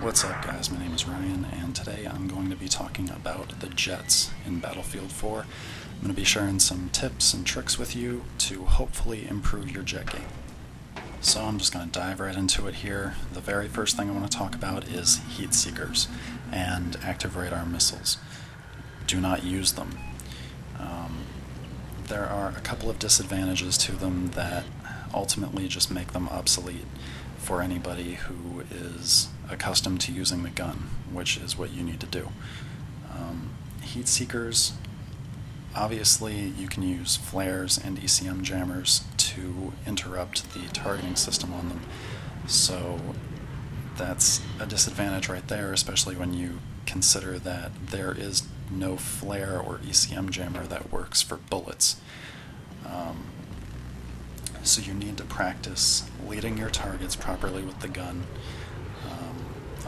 What's up guys, my name is Ryan and today I'm going to be talking about the jets in Battlefield 4. I'm going to be sharing some tips and tricks with you to hopefully improve your jet game. So I'm just going to dive right into it here. The very first thing I want to talk about is heat seekers and active radar missiles. Do not use them. There are a couple of disadvantages to them that ultimately just make them obsolete for anybody who is accustomed to using the gun, which is what you need to do. Heat seekers, obviously you can use flares and ECM jammers to interrupt the targeting system on them, so that's a disadvantage right there, especially when you consider that there is no flare or ECM jammer that works for bullets. So you need to practice leading your targets properly with the gun.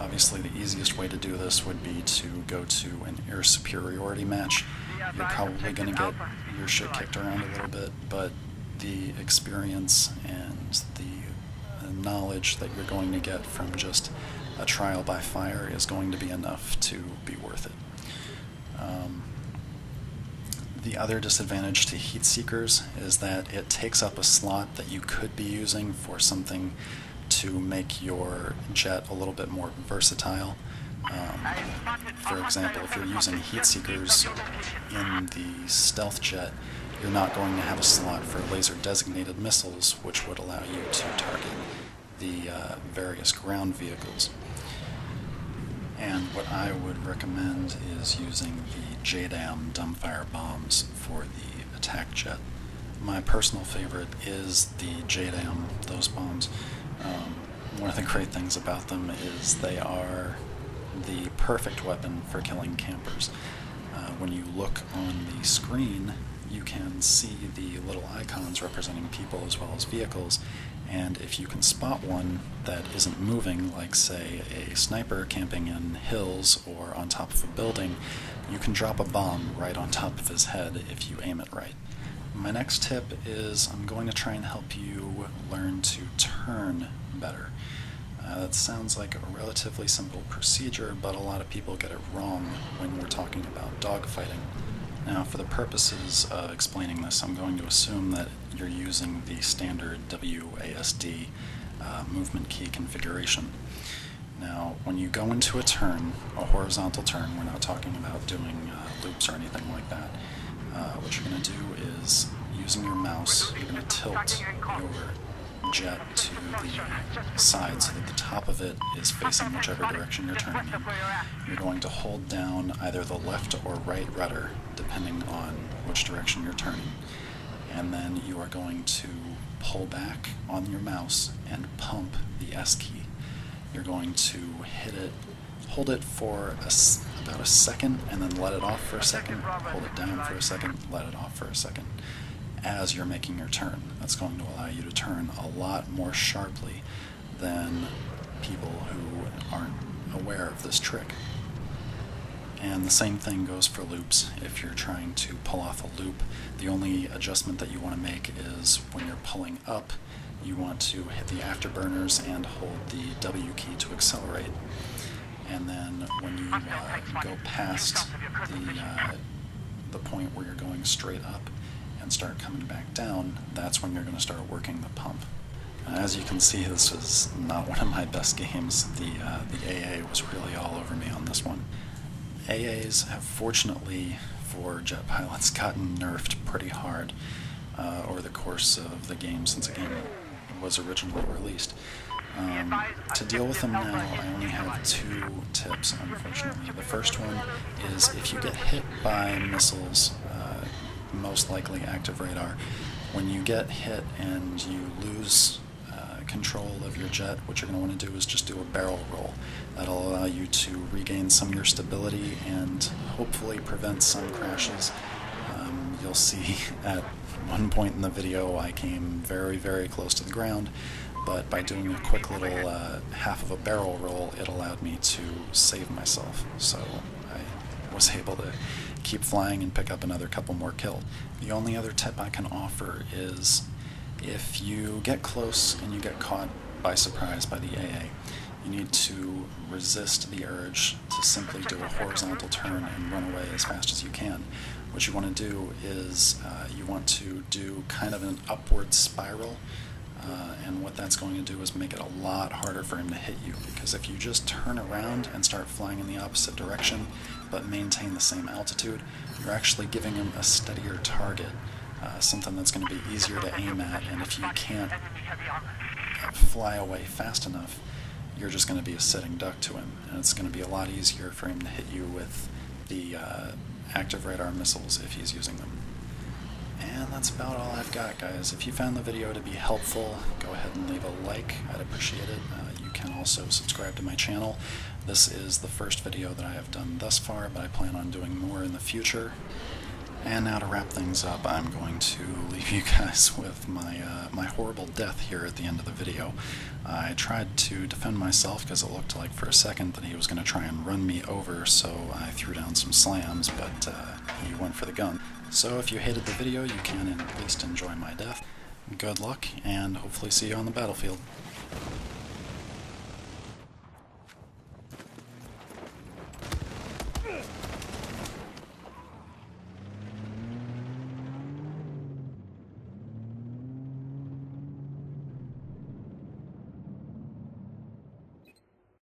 Obviously the easiest way to do this would be to go to an air superiority match. You're probably going to get your shit kicked around a little bit, but the experience and the knowledge that you're going to get from just a trial by fire is going to be enough to be worth it. The other disadvantage to heat seekers is that it takes up a slot that you could be using for something to make your jet a little bit more versatile. For example, if you're using heat seekers in the stealth jet, you're not going to have a slot for laser designated missiles, which would allow you to target the various ground vehicles. And what I would recommend is using the JDAM dumbfire bombs for the attack jet. My personal favorite is the JDAM, those bombs. One of the great things about them is they are the perfect weapon for killing campers. When you look on the screen, you can see the little icons representing people as well as vehicles, and if you can spot one that isn't moving, like say a sniper camping in hills or on top of a building, you can drop a bomb right on top of his head if you aim it right. My next tip is I'm going to try and help you learn to turn better. That sounds like a relatively simple procedure, but a lot of people get it wrong when we're talking about dogfighting. Now, for the purposes of explaining this, I'm going to assume that you're using the standard WASD movement key configuration. Now, when you go into a turn, a horizontal turn, we're not talking about doing loops or anything like that. What you're going to do is, using your mouse, you're going to tilt your jet to the side so that the top of it is facing whichever direction you're turning in. You're going to hold down either the left or right rudder, depending on which direction you're turning, and then you are going to pull back on your mouse and pump the S key. You're going to hit it, hold it for about a second, and then let it off for a second, hold it down for a second, let it off for a second, as you're making your turn. That's going to allow you to turn a lot more sharply than people who aren't aware of this trick. And the same thing goes for loops. If you're trying to pull off a loop, the only adjustment that you want to make is when you're pulling up, you want to hit the afterburners and hold the W key to accelerate. And then when you go past the point where you're going straight up and start coming back down, that's when you're going to start working the pump. As you can see, this is not one of my best games. The AA was really all over me on this one. AAs have, fortunately for jet pilots, gotten nerfed pretty hard over the course of the game since the game was originally released. To deal with them now, I only have two tips, unfortunately. The first one is if you get hit by missiles, most likely active radar, when you get hit and you lose control of your jet, what you're going to want to do is just do a barrel roll. That'll allow you to regain some of your stability and hopefully prevent some crashes. You'll see at one point in the video I came very, very close to the ground, but by doing a quick little half of a barrel roll, it allowed me to save myself. So I was able to keep flying and pick up another couple more kills. The only other tip I can offer is if you get close and you get caught by surprise by the AA, you need to resist the urge to simply do a horizontal turn and run away as fast as you can. What you want to do is you want to do kind of an upward spiral, and what that's going to do is make it a lot harder for him to hit you, because if you just turn around and start flying in the opposite direction but maintain the same altitude, you're actually giving him a steadier target, something that's going to be easier to aim at, and if you can't fly away fast enough, you're just going to be a sitting duck to him, and it's going to be a lot easier for him to hit you with the active radar missiles if he's using them. And that's about all I've got, guys. If you found the video to be helpful, go ahead and leave a like. I'd appreciate it. You can also subscribe to my channel. This is the first video that I have done thus far, but I plan on doing more in the future. And now to wrap things up, I'm going to leave you guys with my horrible death here at the end of the video. I tried to defend myself because it looked like for a second that he was going to try and run me over, so I threw down some slams, but he went for the gun. So if you hated the video, you can at least enjoy my death. Good luck, and hopefully see you on the battlefield.